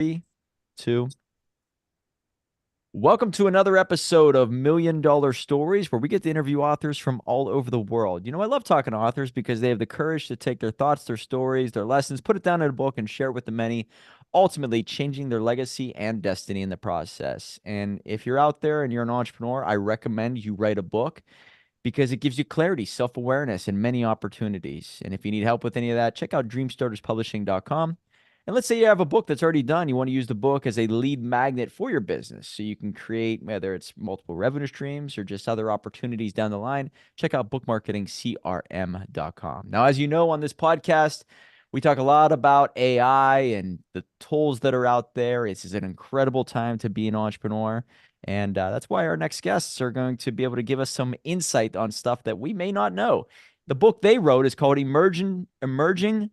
Three, two. Welcome to another episode of Million Dollar Stories, where we get to interview authors from all over the world. I love talking to authors because they have the courage to take their thoughts, their stories, their lessons, put it down in a book, and share it with the many, ultimately changing their legacy and destiny in the process. And if you're out there and you're an entrepreneur, I recommend you write a book because it gives you clarity, self awareness, and many opportunities. And if you need help with any of that, check out dreamstarterspublishing.com. And let's say you have a book that's already done. You want to use the book as a lead magnet for your business so you can create, whether it's multiple revenue streams or just other opportunities down the line. Check out bookmarketingcrm.com. Now, as you know, on this podcast, we talk a lot about AI and the tools that are out there. This is an incredible time to be an entrepreneur. And that's why our next guests are going to be able to give us some insight on stuff that we may not know. The book they wrote is called Emerging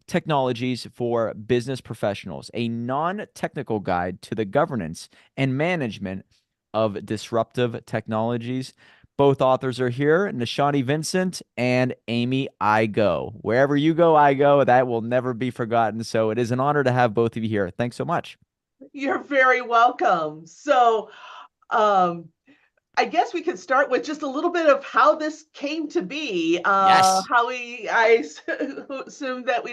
Technologies for Business Professionals, a non-technical guide to the governance and management of disruptive technologies. Both authors are here, Nishani Vincent and Amy Igo. Wherever you go, I go. That will never be forgotten. So it is an honor to have both of you here. Thanks so much. You're very welcome. Um, I guess we could start with just a little bit of how this came to be. Yes. I assume that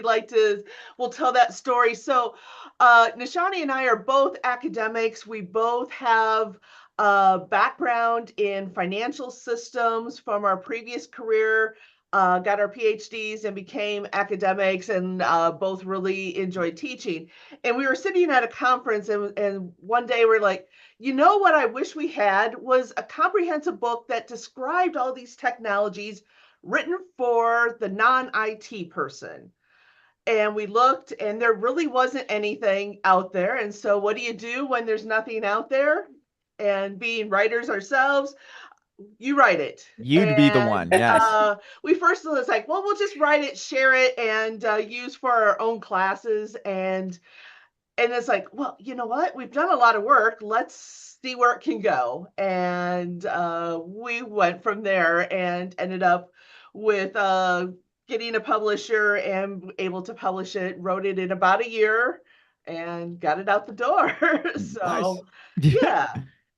we'll tell that story. Nishani and I are both academics. We both have a background in financial systems from our previous career. Got our PhDs and became academics, and both really enjoyed teaching. And we were sitting at a conference, and one day we're like, what I wish we had was a comprehensive book that described all these technologies written for the non-IT person. And we looked, and there really wasn't anything out there. And so, what do you do when there's nothing out there? And being writers ourselves, you write it. You'd be the And one. Yes. we first was like, well, we'll just write it, share it, and use for our own classes. And it's like, well, you know what? We've done a lot of work. Let's see where it can go. And we went from there and ended up with getting a publisher and able to publish it. Wrote it in about a year and got it out the door. Nice. So, yeah.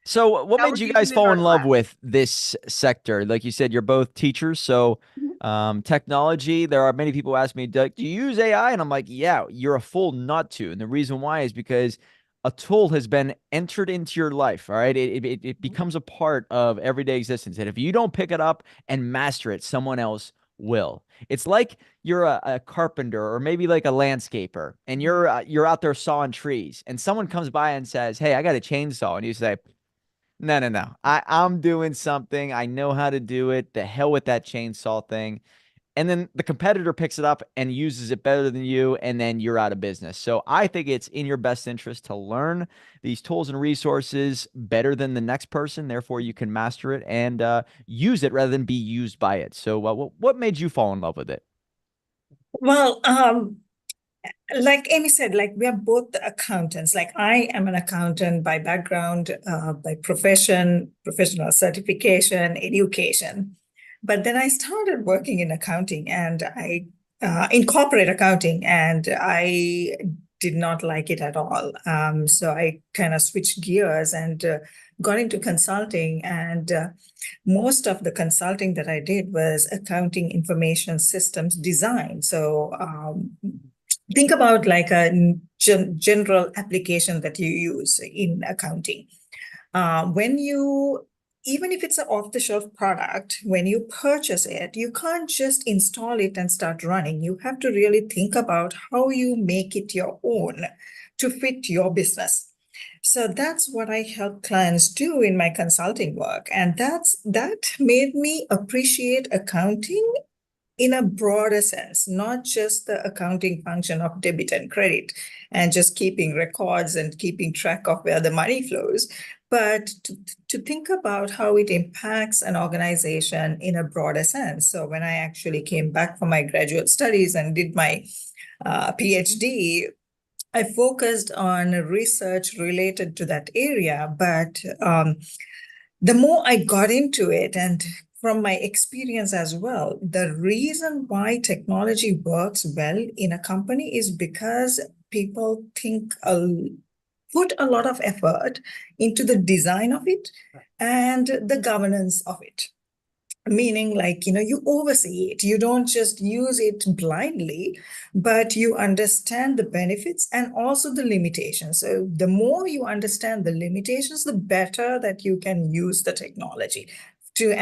So, what Now made we're you using guys it in fall our in love class. with this sector? Like you said, you're both teachers. So, technology, there are many people who ask me, do you use AI? And I'm like, yeah, you're a fool not to. And the reason why is because a tool has been entered into your life. All right. It becomes a part of everyday existence. And if you don't pick it up and master it, someone else will. It's like you're a carpenter or maybe like a landscaper, and you're out there sawing trees, and someone comes by and says, "Hey, I got a chainsaw," and you say, "No, no, no, I'm doing something. I know how to do it. The hell with that chainsaw thing." And then the competitor picks it up and uses it better than you, and then you're out of business. So I think it's in your best interest to learn these tools and resources better than the next person. Therefore, you can master it and use it rather than be used by it. So, what made you fall in love with it? Well, like Amy said, like we are both accountants. Like I am an accountant by background, by profession, professional certification, education. But then I started working in accounting and in corporate accounting, and I did not like it at all. So I kind of switched gears and got into consulting. And most of the consulting that I did was accounting information systems design. So think about like a general application that you use in accounting. When you, even if it's an off-the-shelf product, when you purchase it, you can't just install it and start running. You have to really think about how you make it your own to fit your business. So that's what I help clients do in my consulting work. And that made me appreciate accounting in a broader sense, not just the accounting function of debit and credit and just keeping records and keeping track of where the money flows, but to think about how it impacts an organization in a broader sense. So when I actually came back from my graduate studies and did my PhD, I focused on research related to that area, but the more I got into it, and from my experience as well, the reason why technology works well in a company is because people think put a lot of effort into the design of it and the governance of it. Meaning, like, you oversee it. You don't just use it blindly, but you understand the benefits and also the limitations. So the more you understand the limitations, the better that you can use the technology to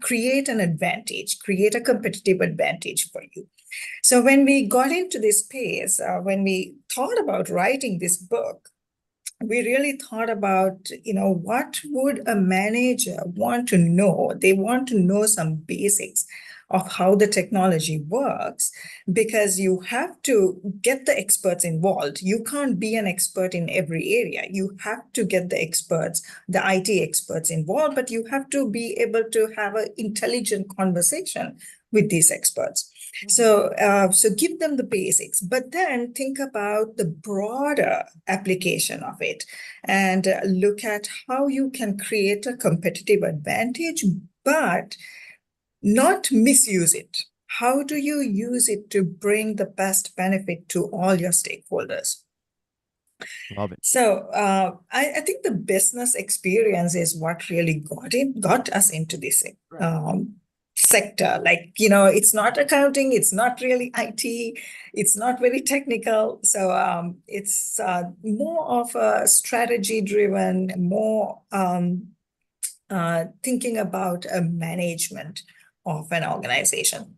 create an advantage, create a competitive advantage for you. So when we got into this space, when we thought about writing this book, we really thought about, what would a manager want to know? They want to know some basics of how the technology works, because you have to get the experts involved. You can't be an expert in every area. You have to get the experts, the IT experts involved, but you have to be able to have an intelligent conversation with these experts. So give them the basics, but then think about the broader application of it and look at how you can create a competitive advantage, but not misuse it. How do you use it to bring the best benefit to all your stakeholders? Love it. So I think the business experience is what really got us into this sector. Like, it's not accounting, it's not really IT, it's not very technical. So it's more of a strategy driven, more thinking about a management of an organization.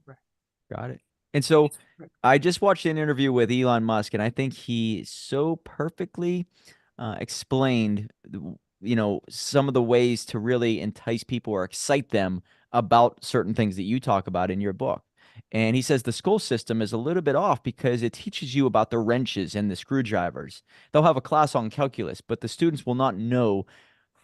Got it. And so I just watched an interview with Elon Musk, and I think he so perfectly explained, some of the ways to really entice people or excite them about certain things that you talk about in your book. And he says the school system is a little bit off because it teaches you about the wrenches and the screwdrivers. They'll have a class on calculus, but the students will not know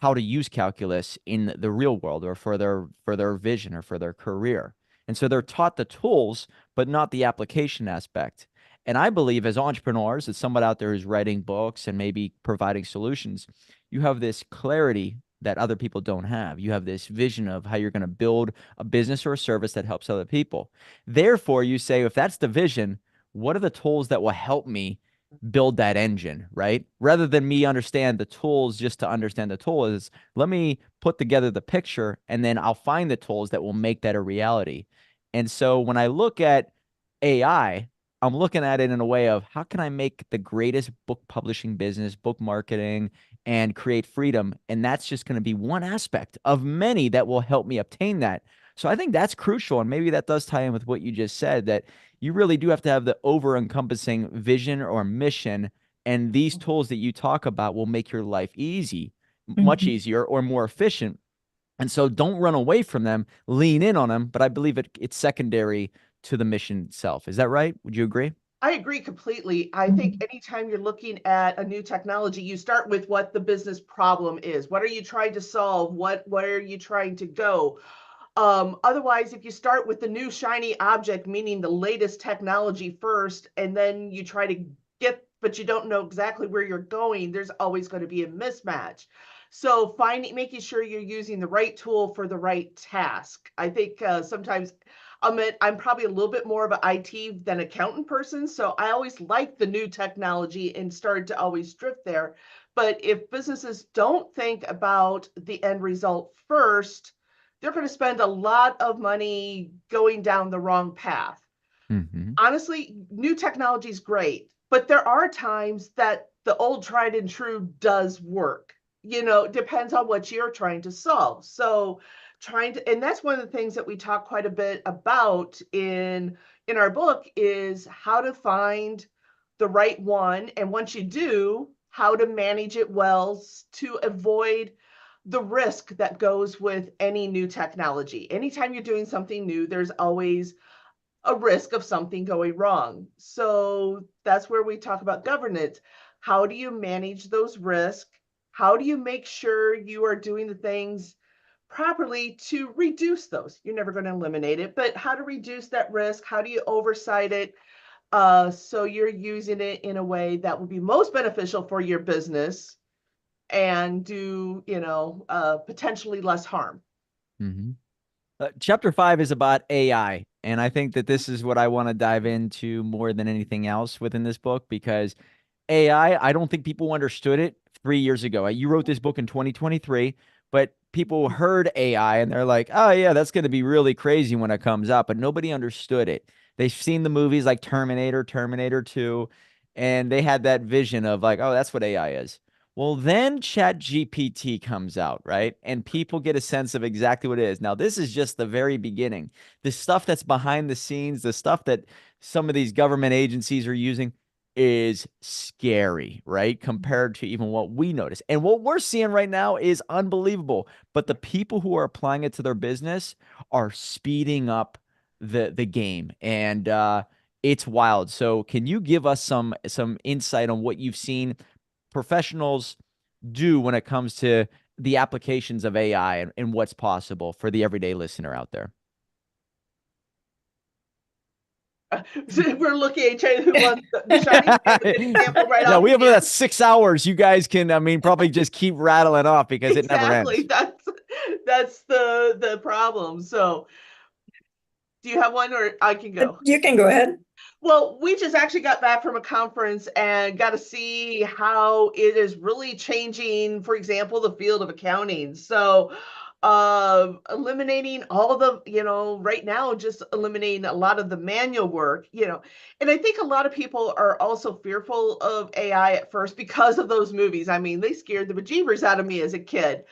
how to use calculus in the real world or for their vision or for their career. And so they're taught the tools, but not the application aspect. And I believe as entrepreneurs, as someone out there who's writing books and maybe providing solutions, you have this clarity that other people don't have. You have this vision of how you're going to build a business or a service that helps other people. Therefore, you say, if that's the vision, what are the tools that will help me build that engine, right? Rather than me understand the tools just to understand the tool, is let me put together the picture and then I'll find the tools that will make that a reality. And so when I look at AI, I'm looking at it in a way of how can I make the greatest book publishing business, book marketing, and create freedom? And that's just going to be one aspect of many that will help me obtain that. So I think that's crucial. And maybe that does tie in with what you just said, that you really do have to have the over encompassing vision or mission. And these tools that you talk about will make your life easy, much Mhm. easier or more efficient. And so don't run away from them, lean in on them. But I believe it's secondary to the mission itself. Is that right? Would you agree? I agree completely. I think anytime you're looking at a new technology, you start with what the business problem is. What are you trying to solve? Where are you trying to go? Otherwise, if you start with the new shiny object, meaning the latest technology first, and then you try to but you don't know exactly where you're going, there's always going to be a mismatch. So making sure you're using the right tool for the right task. I think sometimes I'm probably a little bit more of an IT than accountant person, so I always like the new technology and started to always drift there. But if businesses don't think about the end result first, they're going to spend a lot of money going down the wrong path. Mm-hmm. Honestly, new technology is great, but there are times that the old tried and true does work. It depends on what you're trying to solve. So and that's one of the things that we talk quite a bit about in our book is how to find the right one. And once you do, how to manage it well to avoid the risk that goes with any new technology. Anytime you're doing something new, there's always a risk of something going wrong. So that's where we talk about governance. How do you manage those risks? How do you make sure you are doing the things properly to reduce those? You're never going to eliminate it, but how to reduce that risk? How do you oversight it? So you're using it in a way that will be most beneficial for your business and do, potentially less harm. Mm-hmm. Chapter 5 is about AI. And I think that this is what I want to dive into more than anything else within this book, because AI, I don't think people understood it 3 years ago. You wrote this book in 2023, but people heard AI and they're like, oh, yeah, that's going to be really crazy when it comes out. But nobody understood it. They've seen the movies like Terminator, Terminator 2, and they had that vision of like, oh, that's what AI is. Well, then Chat GPT comes out, right? And people get a sense of exactly what it is. Now, this is just the very beginning. The stuff that's behind the scenes, the stuff that some of these government agencies are using is scary, right? Compared to even what we notice. And what we're seeing right now is unbelievable. But the people who are applying it to their business are speeding up the game. And it's wild. So can you give us some insight on what you've seen professionals do when it comes to the applications of AI and what's possible for the everyday listener out there? We're looking at who wants the shiny example right Yeah, off we the have bat. that 6 hours. You guys can, I mean, probably just keep rattling off because it never Exactly. ends. That's the problem. So, do you have one, or I can go? You can go ahead. Well, we just actually got back from a conference and got to see how it is really changing, for example, the field of accounting. So, eliminating all of the, right now, just eliminating a lot of the manual work, and I think a lot of people are also fearful of AI at first because of those movies. I mean, they scared the bejeebers out of me as a kid.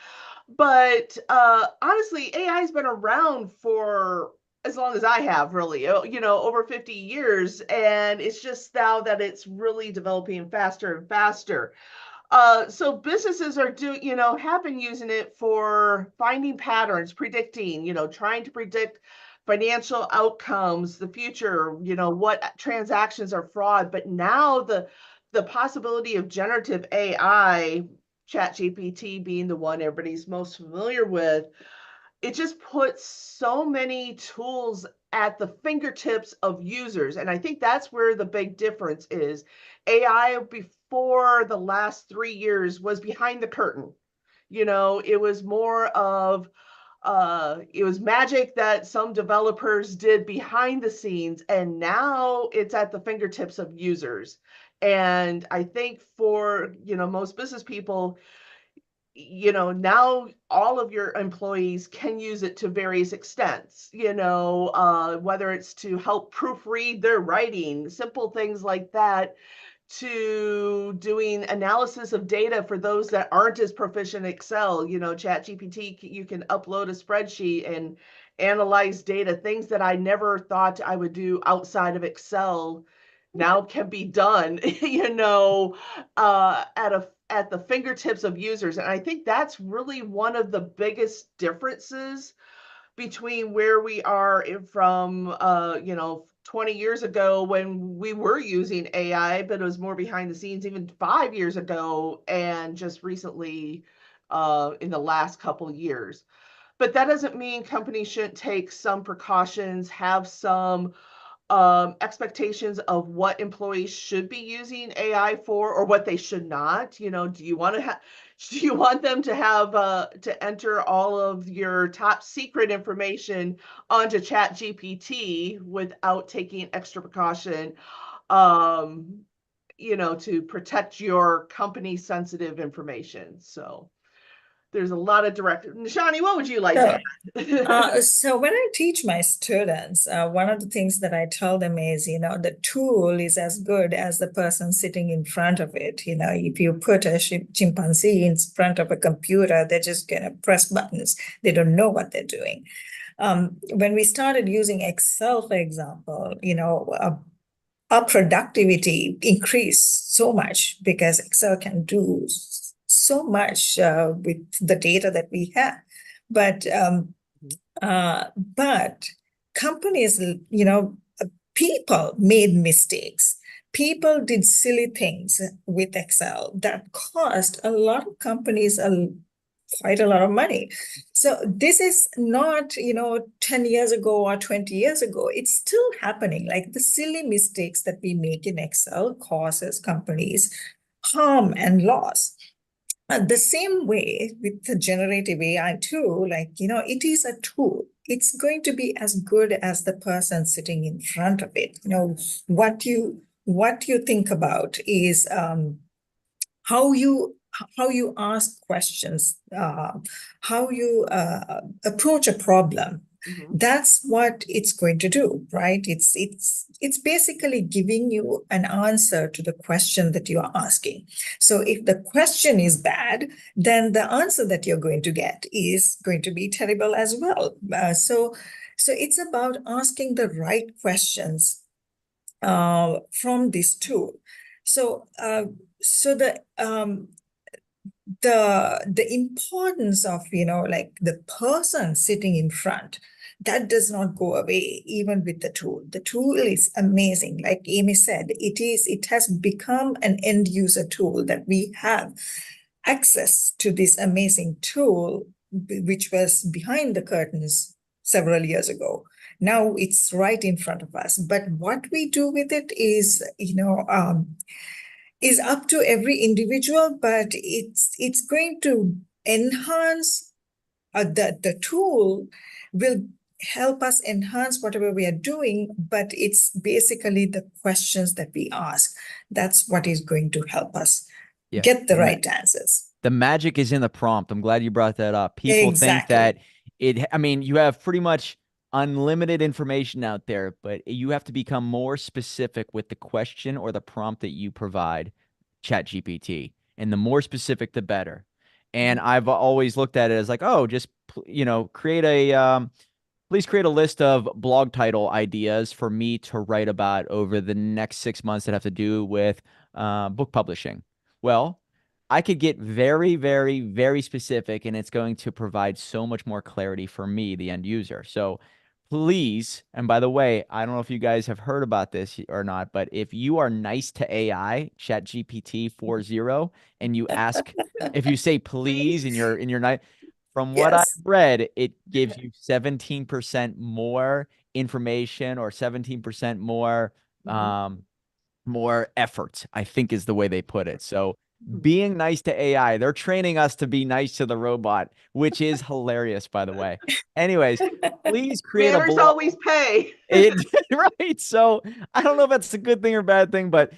But honestly, AI has been around for as long as I have, really, over 50 years. And it's just now that it's really developing faster and faster. So businesses are have been using it for finding patterns, predicting, trying to predict financial outcomes, the future, what transactions are fraud. But now the possibility of generative AI, ChatGPT being the one everybody's most familiar with, it just puts so many tools at the fingertips of users. And I think that's where the big difference is. AI before the last 3 years was behind the curtain. It was more of it was magic that some developers did behind the scenes, and now it's at the fingertips of users. And I think for most business people, now all of your employees can use it to various extents, whether it's to help proofread their writing, simple things like that, to doing analysis of data for those that aren't as proficient in Excel. ChatGPT, you can upload a spreadsheet and analyze data. Things that I never thought I would do outside of Excel now can be done, at the fingertips of users. And I think that's really one of the biggest differences between where we are from 20 years ago when we were using AI, but it was more behind the scenes, even 5 years ago, and just recently in the last couple of years. But that doesn't mean companies shouldn't take some precautions, have some expectations of what employees should be using AI for, or what they should not. Do you want to have do you want them to have to enter all of your top secret information onto Chat GPT without taking extra precaution, to protect your company sensitive information? So there's a lot of direct. Nishani, what would you like to add? So when I teach my students, one of the things that I tell them is, the tool is as good as the person sitting in front of it. If you put a chimpanzee in front of a computer, they're just going to press buttons. They don't know what they're doing. When we started using Excel, for example, our productivity increased so much because Excel can do so much with the data that we have. But companies, people made mistakes. People did silly things with Excel that cost a lot of companies quite a lot of money. So this is not, 10 years ago or 20 years ago. It's still happening. Like the silly mistakes that we make in Excel causes companies harm and loss. The same way with the generative AI too, it is a tool. It's going to be as good as the person sitting in front of it. What you what you think about is how you ask questions, how you approach a problem. Mhm. That's what it's going to do, right? It's basically giving you an answer to the question that you are asking. So if the question is bad, then the answer that you're going to get is going to be terrible as well. So it's about asking the right questions from this tool. So so the importance of, like the person sitting in front, that does not go away even with the tool. The tool is amazing. Like Amy said, it has become an end user tool that we have access to this amazing tool, which was behind the curtains several years ago. Now it's right in front of us. But what we do with it is up to every individual, but it's going to enhance the tool will help us enhance whatever we are doing, but it's basically the questions that we ask. That's what is going to help us Yeah. get the right answers. The magic is in the prompt. I'm glad you brought that up. People think Exactly. that I mean, you have pretty much unlimited information out there, but you have to become more specific with the question or the prompt that you provide ChatGPT. And the more specific, the better. And I've always looked at it as like, oh, just, create please create a list of blog title ideas for me to write about over the next 6 months that have to do with book publishing. Well, I could get very, very, very specific, and it's going to provide so much more clarity for me, the end user. So please, and by the way, I don't know if you guys have heard about this or not, but if you are nice to AI, ChatGPT 4.0, and you ask, if you say please in your night, from what I've Yes. read, it gives you 17% more information or 17% more effort, I think is the way they put it. So being nice to AI, they're training us to be nice to the robot, which is hilarious, by the way. Anyways, please create a Manners blog. always pay. Right. So I don't know if that's a good thing or bad thing, but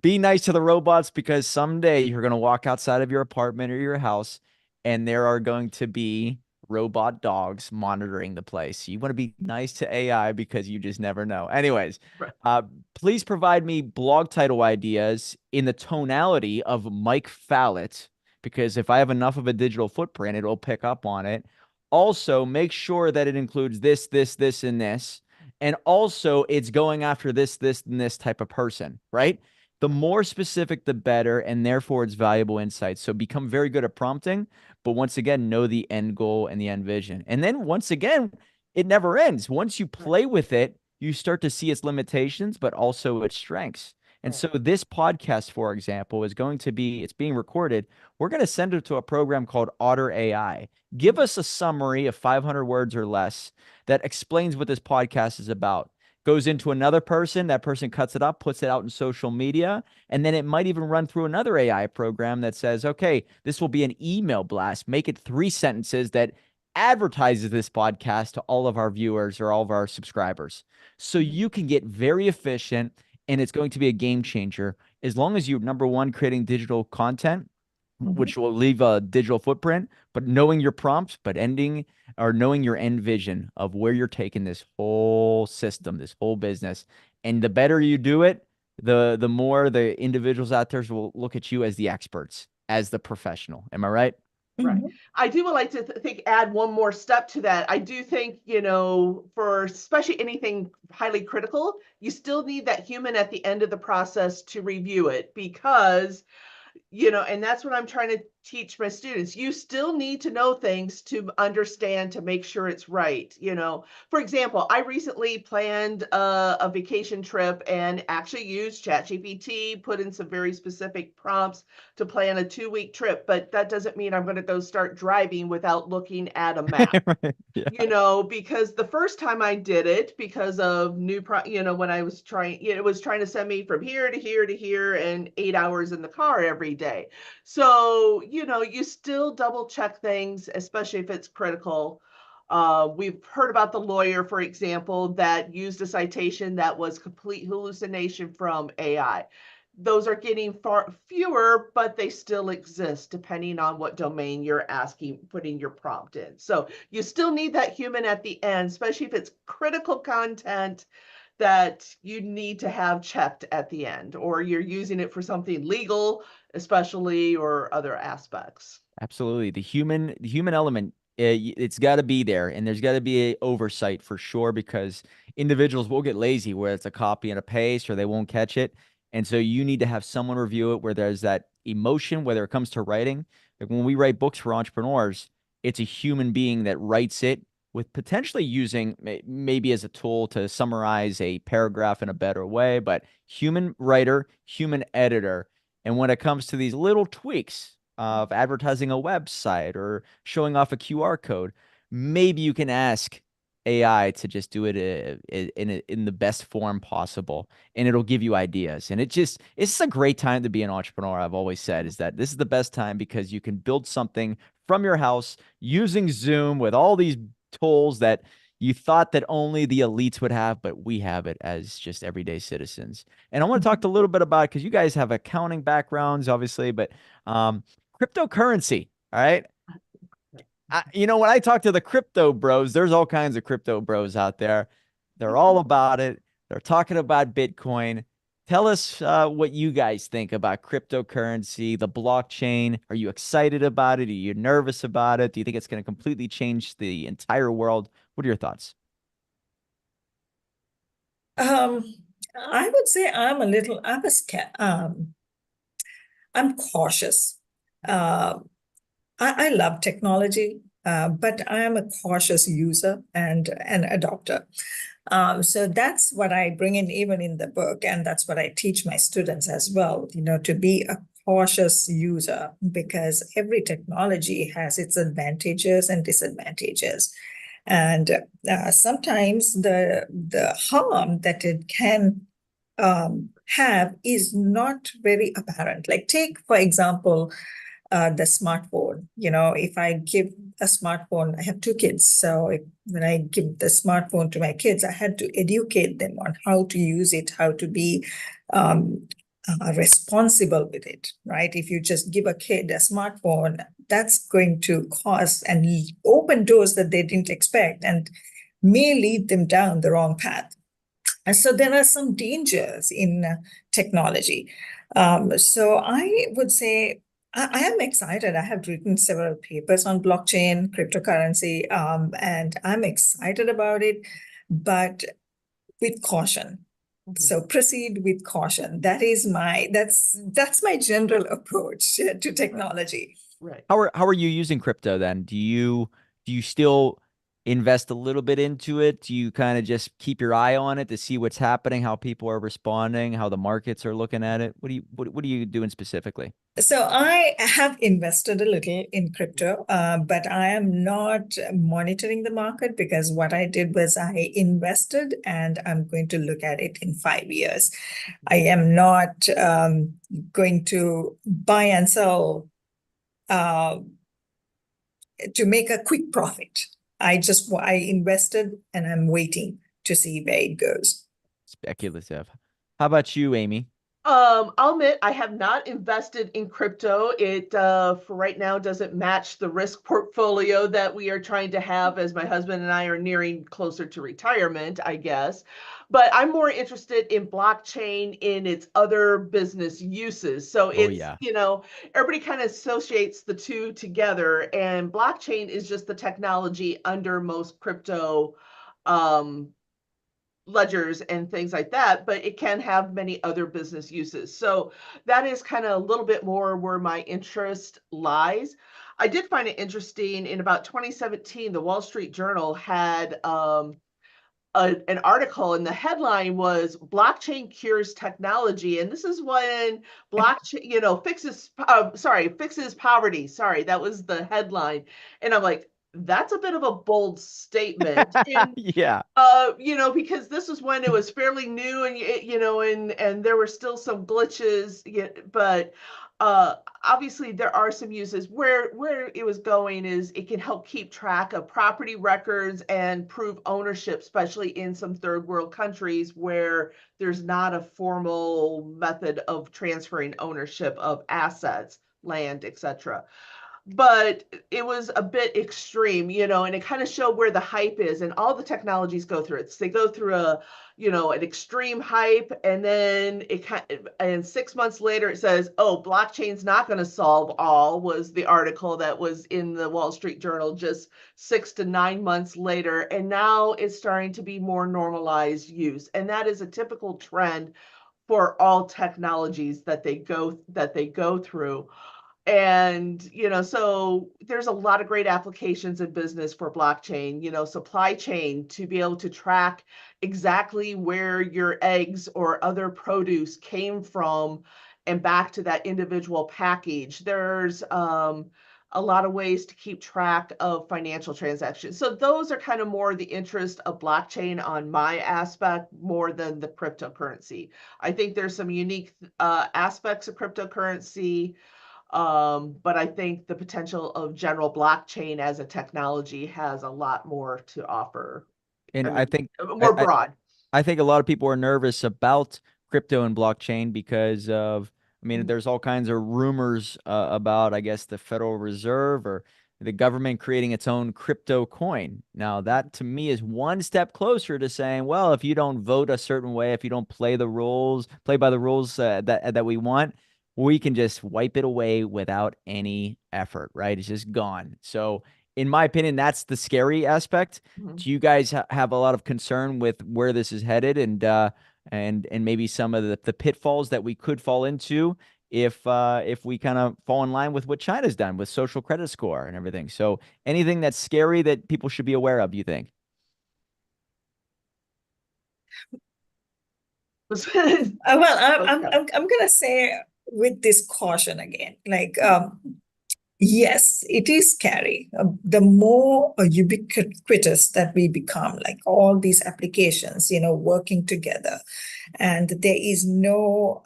be nice to the robots, because someday you're going to walk outside of your apartment or your house and there are going to be robot dogs monitoring the place. You want to be nice to AI because you just never know. Anyways, Right. please provide me blog title ideas in the tonality of Mike Fallat, because if I have enough of a digital footprint, it'll pick up on it. Also, make sure that it includes this, this, this, and this. And also, it's going after this, this, and this type of person, right? The more specific, the better, and therefore it's valuable insights. So become very good at prompting, but once again, know the end goal and the end vision. And then once again, it never ends. Once you play with it, you start to see its limitations, but also its strengths. And so this podcast, for example, is going to be, it's being recorded. We're going to send it to a program called Otter AI. Give us a summary of 500 words or less that explains what this podcast is about. Goes into another person, that person cuts it up, puts it out in social media, and then it might even run through another AI program that says, okay, this will be an email blast. Make it 3 sentences that advertises this podcast to all of our viewers or all of our subscribers. So you can get very efficient, and it's going to be a game changer as long as you're, number one, creating digital content, which will leave a digital footprint, but knowing your prompts, but ending or knowing your end vision of where you're taking this whole system, this whole business. And the better you do it, the more the individuals out there will look at you as the experts, as the professional. Am I right? Right. I do like to think add one more step to that. I do think, for especially anything highly critical, you still need that human at the end of the process to review it, because and that's what I'm trying to teach my students. You still need to know things to understand, to make sure it's right. For example, I recently planned a vacation trip and actually used ChatGPT, put in some very specific prompts to plan a 2-week trip, but that doesn't mean I'm going to go start driving without looking at a map. Right. Yeah. Because the first time I did it, because of when I was trying, it was trying to send me from here to here to here and 8 hours in the car every day. So, you still double check things, especially if it's critical. We've heard about the lawyer, for example, that used a citation that was complete hallucination from AI. Those are getting far fewer, but they still exist depending on what domain you're asking, putting your prompt in. So you still need that human at the end, especially if it's critical content that you need to have checked at the end, or you're using it for something legal, especially, or other aspects. Absolutely. The human element, it's got to be there, and there's got to be a oversight for sure, because individuals will get lazy where it's a copy and a paste, or they won't catch it. And so you need to have someone review it where there's that emotion, whether it comes to writing. Like when we write books for entrepreneurs, it's a human being that writes it, with potentially using maybe as a tool to summarize a paragraph in a better way, but human writer, human editor. And when it comes to these little tweaks of advertising a website or showing off a QR code, maybe you can ask AI to just do it in the best form possible, and it'll give you ideas. And it's a great time to be an entrepreneur. I've always said is that this is the best time because you can build something from your house using Zoom with all these tools that you thought that only the elites would have, but we have it as just everyday citizens. And I want to talk a little bit about, because you guys have accounting backgrounds, obviously, but um, cryptocurrency. All right. When I talk to the crypto bros, there's all kinds of crypto bros out there. They're all about it. They're talking about Bitcoin. Tell us what you guys think about cryptocurrency, the blockchain. Are you excited about it? Are you nervous about it? Do you think it's going to completely change the entire world? What are your thoughts? Um, I would say I'm cautious. Uh, I love technology, but I am a cautious user and an adopter. So that's what I bring in even in the book, and that's what I teach my students as well, to be a cautious user, because every technology has its advantages and disadvantages. And sometimes the harm that it can have is not very apparent. Like take, for example, the smartphone. If I give a smartphone, I have two kids. So when I give the smartphone to my kids, I had to educate them on how to use it, how to be responsible with it, right? If you just give a kid a smartphone, that's going to cause and open doors that they didn't expect and may lead them down the wrong path. And so there are some dangers in technology. So I would say I am excited. I have written several papers on blockchain, cryptocurrency, and I'm excited about it, but with caution. So proceed with caution. That's my general approach to technology. Right. How are you using crypto then? Do you still invest a little bit into it? Do you kind of just keep your eye on it to see what's happening, how people are responding, how the markets are looking at it? What are you doing specifically? So I have invested a little in crypto, but I am not monitoring the market, because what I did was I invested and I'm going to look at it in 5 years. I am not going to buy and sell uh, to make a quick profit. I invested and I'm waiting to see where it goes. Speculative. How about you, Amy? I'll admit I have not invested in crypto. It for right now doesn't match the risk portfolio that we are trying to have as my husband and I are nearing closer to retirement, I guess. But I'm more interested in blockchain in its other business uses. So Oh it's, yeah. everybody kind of associates the two together, and blockchain is just the technology under most crypto um ledgers and things like that, but it can have many other business uses. So that is kind of a little bit more where my interest lies. I did find it interesting in about 2017, the Wall Street Journal had an article, and the headline was "Blockchain Cures Technology," and this is when blockchain, fixes poverty. Sorry, that was the headline, and I'm like, that's a bit of a bold statement. And Yeah. because this was when it was fairly new, and and there were still some glitches, but obviously there are some uses where it was going is it can help keep track of property records and prove ownership, especially in some third world countries where there's not a formal method of transferring ownership of assets, land, etc. But it was a bit extreme, and it kind of showed where the hype is, and all the technologies go through it. So they go through an extreme hype, and then and 6 months later it says, oh, blockchain's not going to solve all, was the article that was in the Wall Street Journal just 6 to 9 months later. And now it's starting to be more normalized use. And that is a typical trend for all technologies that they go through. And so there's a lot of great applications in business for blockchain, supply chain, to be able to track exactly where your eggs or other produce came from and back to that individual package. There's a lot of ways to keep track of financial transactions. So those are kind of more the interest of blockchain on my aspect, more than the cryptocurrency. I think there's some unique aspects of cryptocurrency, but I think the potential of general blockchain as a technology has a lot more to offer. And I I mean, think more broad. I think a lot of people are nervous about crypto and blockchain because of, I mean, Mhm. there's all kinds of rumors about, I guess, the Federal Reserve or the government creating its own crypto coin. Now, that to me is one step closer to saying, well, if you don't vote a certain way, if you don't play by the rules that we want, we can just wipe it away without any effort, right? It's just gone. So, in my opinion, that's the scary aspect. Mhm. Do you guys have a lot of concern with where this is headed, and maybe some of the pitfalls that we could fall into if we kind of fall in line with what China's done with social credit score and everything? So anything that's scary that people should be aware of, you think? Well, Okay. I'm gonna say with this caution again, like yes, it is scary. The more ubiquitous that we become, like all these applications, working together, and there is no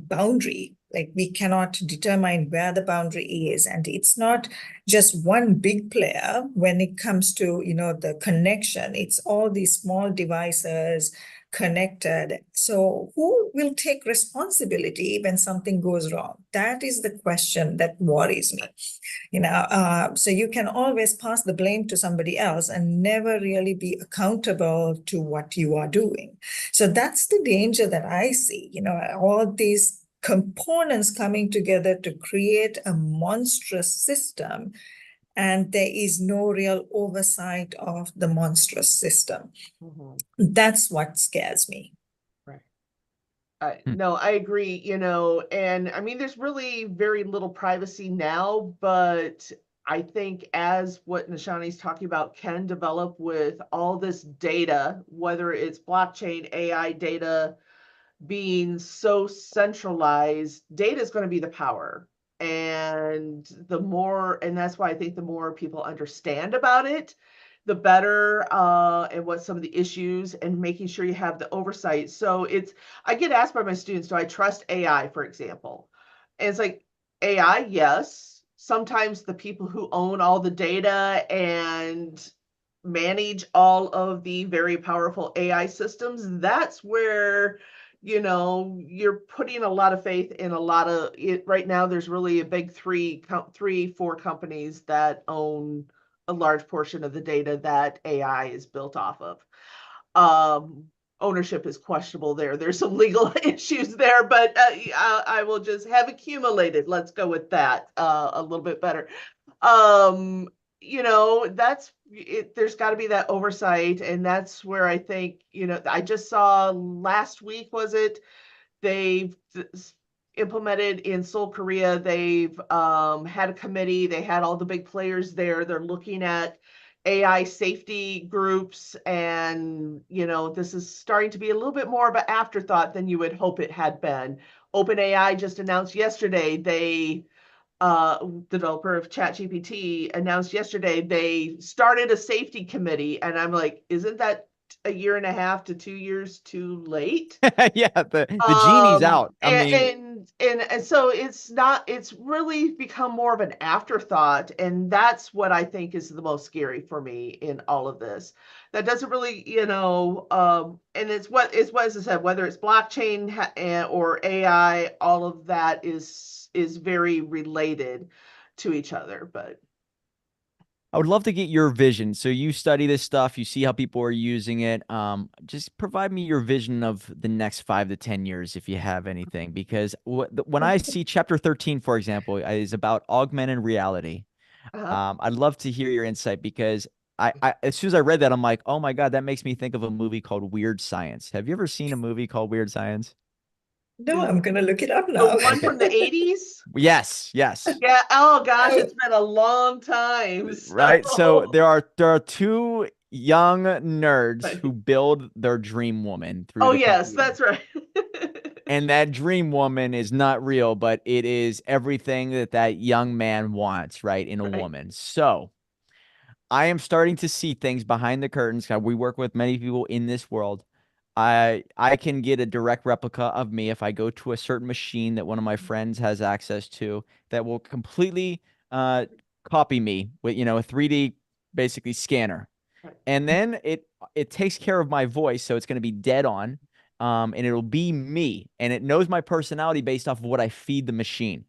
boundary. Like we cannot determine where the boundary is, and it's not just one big player when it comes to the connection. It's all these small devices connected. So who will take responsibility when something goes wrong? That is the question that worries me. So you can always pass the blame to somebody else and never really be accountable to what you are doing. So that's the danger that I see, all these components coming together to create a monstrous system, and there is no real oversight of the monstrous system. Mhm. That's what scares me. Right. Hmm. No, I agree, and I mean, there's really very little privacy now, but I think as what Nishani's talking about can develop with all this data, whether it's blockchain, AI data, being so centralized, data is going to be the power. And that's why I think the more people understand about it, the better, and what some of the issues, and making sure you have the oversight. So I get asked by my students, do I trust AI, for example? And it's like, AI, yes. Sometimes the people who own all the data and manage all of the very powerful AI systems, that's where you're putting a lot of faith in a lot of it. Right now there's really a big four companies that own a large portion of the data that AI is built off of. um Ownership is questionable there. There's some legal issues there, but I will just have accumulated, let's go with that, a little bit better. um that's it. There's got to be that oversight, and that's where I think, I just saw last week, was it, they've implemented in Seoul, Korea. They've had a committee. They had all the big players there. They're looking at AI safety groups, and this is starting to be a little bit more of an afterthought than you would hope it had been. OpenAI just announced yesterday developer of ChatGPT announced yesterday they started a safety committee, and I'm like, isn't that a year and a half to 2 years too late. Yeah, the genie's out. I mean, And so it's really become more of an afterthought, and that's what I think is the most scary for me in all of this. That doesn't really, and it's what as I said, whether it's blockchain or AI, all of that is very related to each other. But I would love to get your vision. So you study this stuff, you see how people are using it. Just provide me your vision of the next 5 to 10 years, if you have anything. Because when I see chapter 13, for example, is about augmented reality. I'd love to hear your insight because I as soon as I read that, I'm like, oh my God, that makes me think of a movie called Weird Science. Have you ever seen a movie called Weird Science? No, I'm gonna look it up the now. one Okay. from the 80s. Yes, yes. Yeah. Oh gosh, it's been a long time. Right. So So there are two young nerds who build their dream woman through oh the yes, computer. that's right. And that dream woman is not real, but it is everything that that young man wants, right, in a Right. woman. So I am starting to see things behind the curtains. We work with many people in this world. I can get a direct replica of me if I go to a certain machine that one of my friends has access to that will completely uh, copy me with a 3D basically scanner, Right. and then it takes care of my voice, so it's going to be dead on, and it'll be me, and it knows my personality based off of what I feed the machine.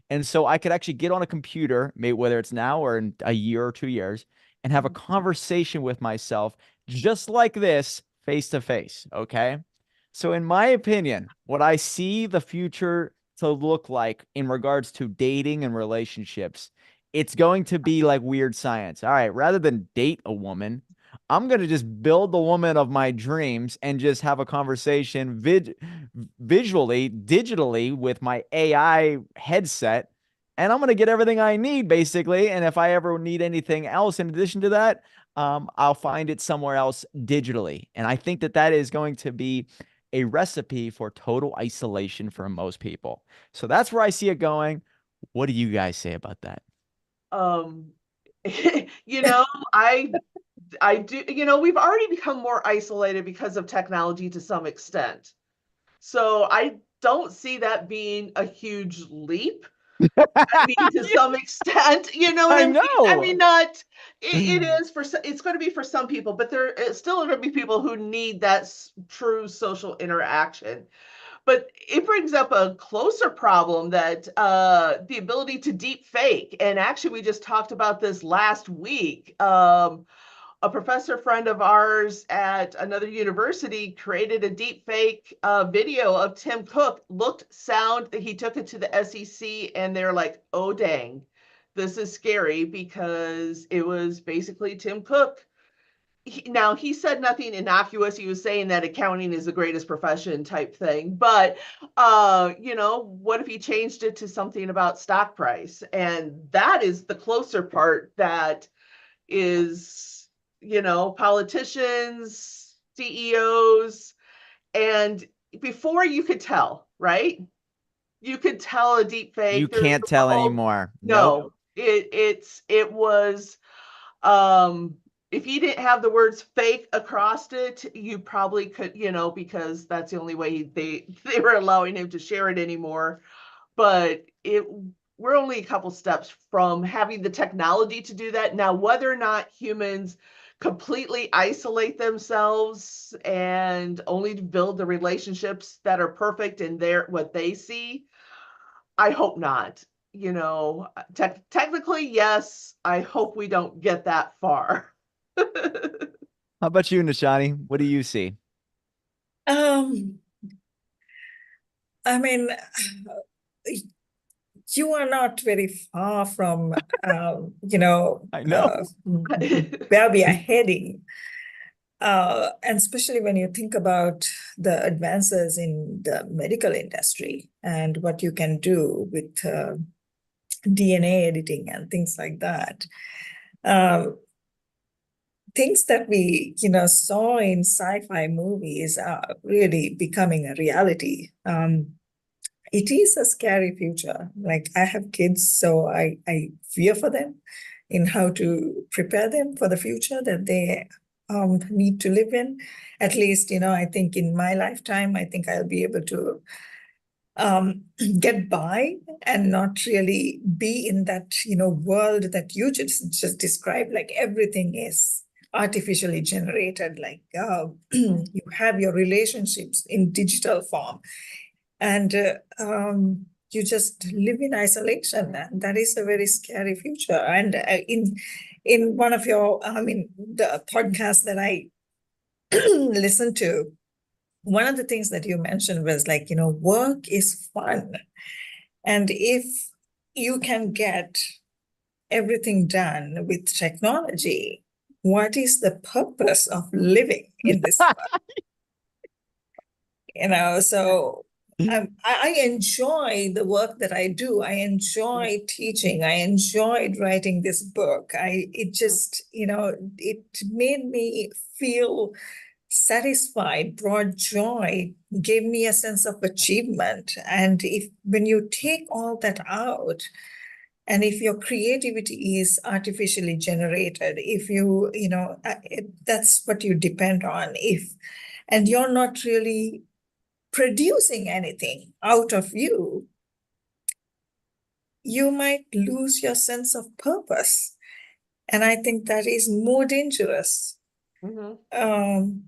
And so I could actually get on a computer, maybe whether it's now or in a year or 2 years, and have a conversation with myself just like this, face to face. Okay. So, in my opinion, what I see the future to look like in regards to dating and relationships, it's going to be like Weird Science. All right. Rather than date a woman, I'm going to just build the woman of my dreams and just have a conversation visually, digitally with my AI headset. And I'm going to get everything I need basically. And if I ever need anything else in addition to that, I'll find it somewhere else digitally. And I think that that is going to be a recipe for total isolation for most people. So that's where I see it going. What do you guys say about that? Um, you know, I do, we've already become more isolated because of technology to some extent. So I don't see that being a huge leap. I mean, to some extent, you know what I I mean? I know. mean, not, it is it's going to be for some people, but there is still going to be people who need that true social interaction. But it brings up a closer problem that the ability to deep fake. And actually, we just talked about this last week. A professor friend of ours at another university created a deep fake video of Tim Cook, looked, sound, he took it to the SEC, and they're like, oh, dang, this is scary because it was basically Tim Cook. Now, he said nothing innocuous. He was saying that accounting is the greatest profession type thing. But, what if he changed it to something about stock price? And that is the closer part that is, politicians, CEOs, and before you could tell, right? You could tell a deep You fake. There's can't tell anymore. Nope. no, it was um if you didn't have the words fake across it, you probably could, because that's the only way they were allowing him to share it anymore. But we're only a couple steps from having the technology to do that. Now, whether or not humans completely isolate themselves and only build the relationships that are perfect in what they see, I hope not. Technically, yes. I hope we don't get that far. How about you, Nishani? What do you see? Um, I mean, you are not very far from, I know. where we are heading. And especially when you think about the advances in the medical industry and what you can do with DNA editing and things like that. Things that we, saw in sci-fi movies are really becoming a reality. It is a scary future. Like I have kids, so I fear for them in how to prepare them for the future that they need to live in. At least, I think in my lifetime, I think I'll be able to um, get by and not really be in that, world that you just described, like everything is artificially generated, like you have your relationships in digital form, and you just live in isolation, and that is a very scary future. And in one of your, I mean, the podcast that I listened to, one of the things that you mentioned was like, work is fun. And if you can get everything done with technology, what is the purpose of living in this world? So I enjoy the work that I do. I enjoy teaching. I enjoyed writing this book. It just, it made me feel satisfied, brought joy, gave me a sense of achievement. And when you take all that out, and if your creativity is artificially generated, if that's what you depend on, and you're not really producing anything out of you, you might lose your sense of purpose. And I think that is more dangerous. Mm-hmm.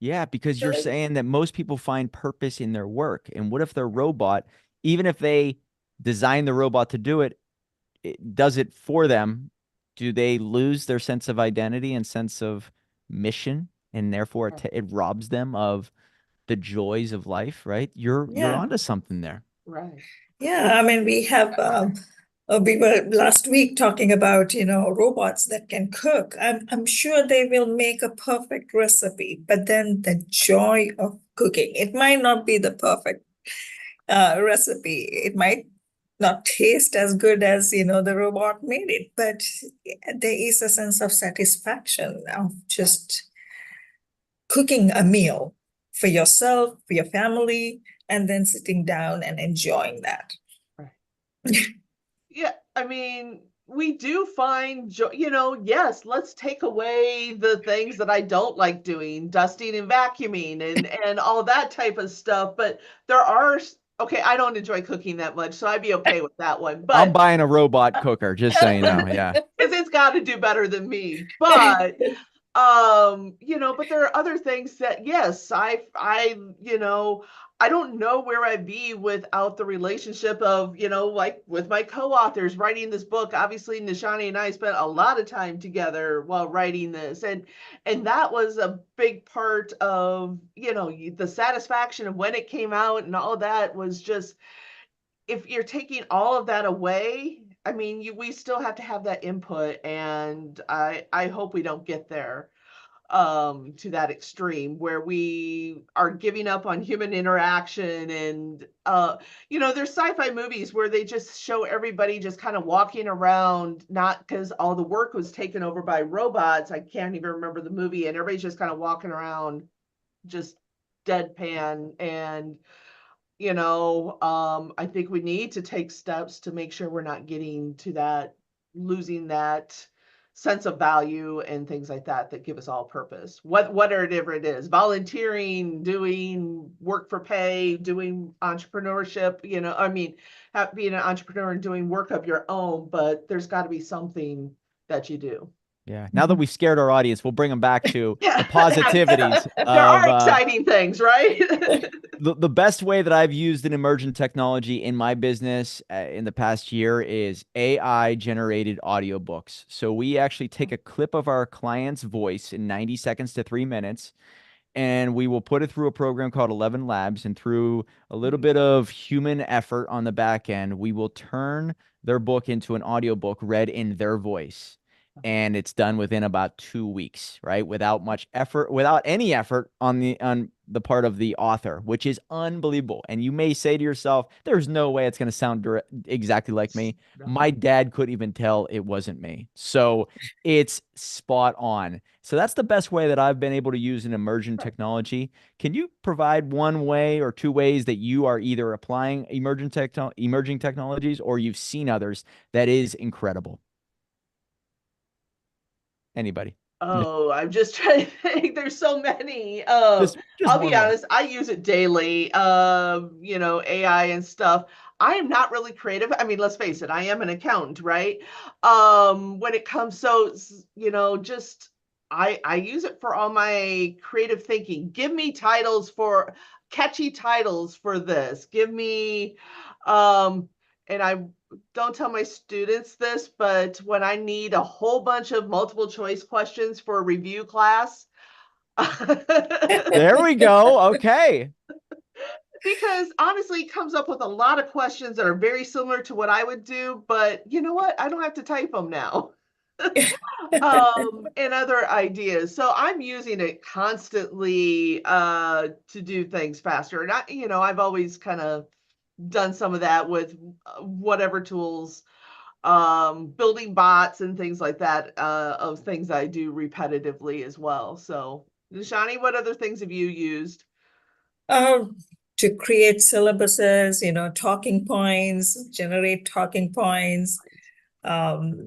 Yeah, because you're saying that most people find purpose in their work. And what if their robot, even if they design the robot to do it, it does it for them? Do they lose their sense of identity and sense of mission? And therefore it robs them of the joys of life, right? You're onto something there. Right. Yeah, I mean, we were last week talking about, robots that can cook. I'm sure they will make a perfect recipe, but then the joy of cooking, it might not be the perfect recipe. It might not taste as good as, the robot made it, but there is a sense of satisfaction of just cooking a meal for yourself, for your family, and then sitting down and enjoying that. Right. Yeah, I mean, we do find joy, yes, let's take away the things that I don't like doing, dusting and vacuuming and all that type of stuff. But there are, okay, I don't enjoy cooking that much, so I'd be okay with that one. I'm But buying a robot cooker, just so you know. Yeah. because it's got to do better than me. But but there are other things that, yes, I don't know where I'd be without the relationship of, like with my co-authors writing this book. Obviously, Nishani and I spent a lot of time together while writing this, and that was a big part of, the satisfaction of when it came out, and all that was just, if you're taking all of that away, I mean, we still have to have that input, and I hope we don't get there to that extreme where we are giving up on human interaction. And there's sci-fi movies where they just show everybody just kind of walking around, not because all the work was taken over by robots. I can't even remember the movie, and everybody's just kind of walking around just deadpan. And I think we need to take steps to make sure we're not getting to that, losing that sense of value and things like that give us all purpose. Whatever it is, volunteering, doing work for pay, doing entrepreneurship, I mean, being an entrepreneur and doing work of your own, but there's got to be something that you do. Yeah. Now that we've scared our audience, we'll bring them back to Yeah. the positivities There of are exciting things, right? the best way that I've used an emergent technology in my business in the past year is AI generated audiobooks. So we actually take a clip of our client's voice in 90 seconds to 3 minutes, and we will put it through a program called 11 Labs, and through a little bit of human effort on the back end, we will turn their book into an audiobook read in their voice. And it's done within about 2 weeks, right? Without much effort, without any effort on the part of the author, which is unbelievable. And you may say to yourself, there's no way it's going to sound exactly like me. My dad couldn't even tell it wasn't me. So it's spot on. So that's the best way that I've been able to use an emergent technology. Can you provide one way or two ways that you are either applying emerging technologies, or you've seen others that is incredible? Anybody? Oh, I'm just trying to think. There's so many. Just I'll be one more. honest, I use it daily. AI and stuff. I am not really creative. I mean, let's face it, I am an accountant, right? When it comes, just I use it for all my creative thinking. Give me titles for catchy titles for this. Give me, and I don't tell my students this, but when I need a whole bunch of multiple choice questions for a review class, There we go. Okay. because honestly, it comes up with a lot of questions that are very similar to what I would do, but you know what? I don't have to type them now. And other ideas. So I'm using it constantly to do things faster. And I've always kind of done some of that with whatever tools, building bots and things like that, of things I do repetitively as well. So, Nishani, what other things have you used? Um, to create syllabuses, talking points, generate talking points.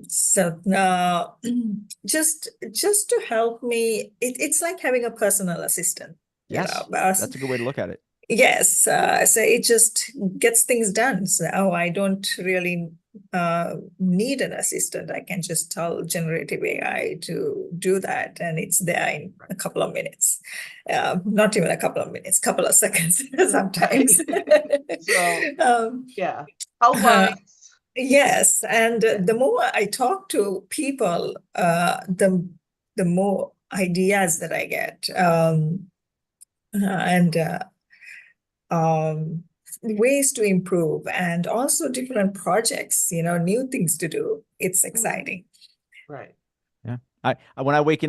So now, just to help me, it's like having a personal assistant, Yes. That's a good way to look at it. Yes, so it just gets things done. So I don't really need an assistant. I can just tell generative AI to do that, and it's there in a couple of minutes. Not even a couple of minutes, couple of seconds sometimes. So, Um, yeah, uh, outlines. yes, and the more I talk to people, the more ideas that I get. And ways to improve and also different projects, new things to do. It's exciting. Right. Yeah. When I wake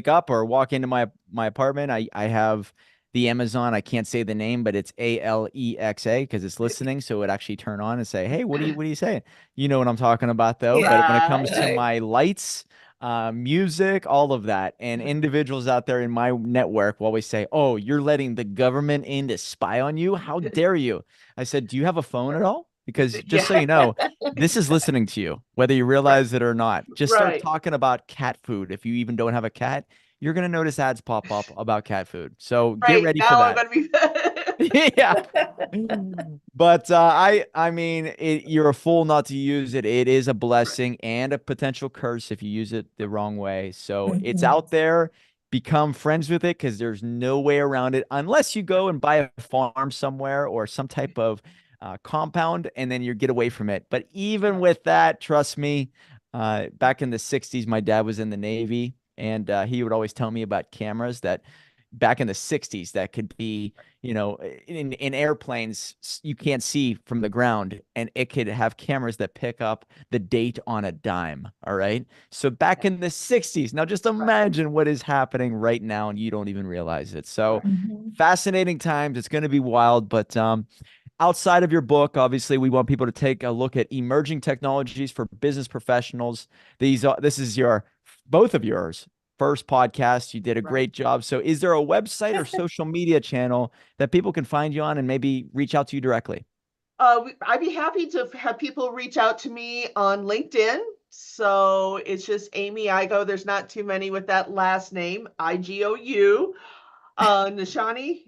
up or walk into my apartment, I have the Amazon. I can't say the name, but it's Alexa because it's listening. So it actually turn on and say, "Hey, what are you saying?" You know what I'm talking about though. Yeah, But when it Yeah. comes to right. my lights, music, all of that, and individuals out there in my network will always say, "Oh, you're letting the government in to spy on you? How dare you?" I said, "Do you have a phone at all?" Because just so Yeah. you know, this is listening to you, whether you Right. realize it or not. Just start Right. talking about cat food. If you even don't have a cat, you're going to notice ads pop up about cat food. So get Right. ready for Now I'm that. gonna be Yeah. But I mean, you're a fool not to use it. It is a blessing and a potential curse if you use it the wrong way. So it's Mhm. out there. Become friends with it because there's no way around it unless you go and buy a farm somewhere or some type of compound and then you get away from it. But even right. with that, trust me, back in the 60s, my dad was in the Navy and he would always tell me about cameras that back in the 60s that could be in airplanes you can't see from the ground and it could have cameras that pick up the date on a dime. All right, so back Yeah. in the 60s, now just Right. imagine what is happening right now and you don't even realize it. So Right. Mhm. fascinating times. It's going to be wild, but outside of your book, obviously, we want people to take a look at emerging technologies for business professionals. This is your both of yours first podcast. You did a Right. great job. So, is there a website or social media channel that people can find you on and maybe reach out to you directly? I'd be happy to have people reach out to me on LinkedIn. So it's just Amy Igo. There's not too many with that last name, Igou. Nishani.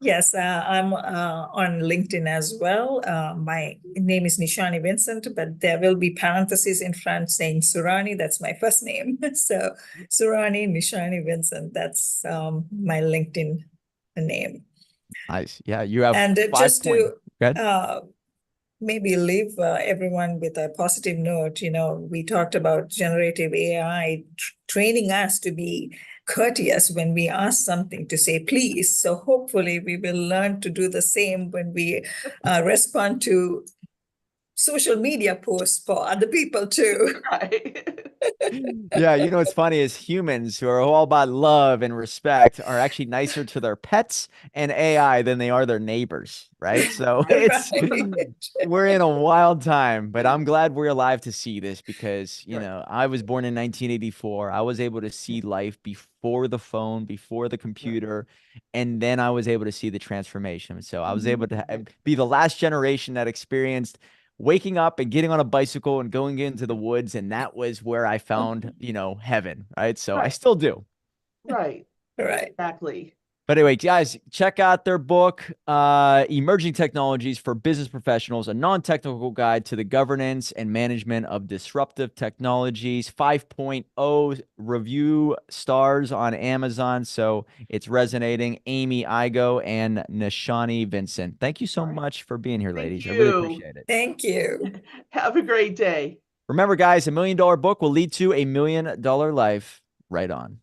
Yes, I'm on LinkedIn as well. My name is Nishani Vincent, but there will be parentheses in front saying Surani. That's my first name. So Surani Nishani Vincent. That's my LinkedIn name. Nice. Yeah, you have And five just point. to Good. uh, maybe leave everyone with a positive note. We talked about generative AI training us to be courteous when we ask something to say please. So hopefully we will learn to do the same when we respond to social media posts for other people too. Right. Yeah, it's funny is humans who are all about love and respect are actually nicer to their pets and AI than they are their neighbors, right? So it's Right. we're in a wild time, but I'm glad we're alive to see this because, Right. I was born in 1984. I was able to see life before the phone, before the Right. computer, and then I was able to see the transformation. So I was able Mhm. to be the last generation that experienced waking up and getting on a bicycle and going into the woods. And that was where I found, heaven. Right. So I Right. still do. Right. Right. Exactly. But anyway, guys, check out their book, Emerging Technologies for Business Professionals, a non-technical guide to the governance and management of disruptive technologies. 5.0 review stars on Amazon. So it's resonating. Amy Igo and Nishani Vincent. Thank you so All right. much for being here, Thank ladies. I really you. appreciate it. Thank you. Have a great day. Remember, guys, $1 million book will lead to $1 million life. Right on.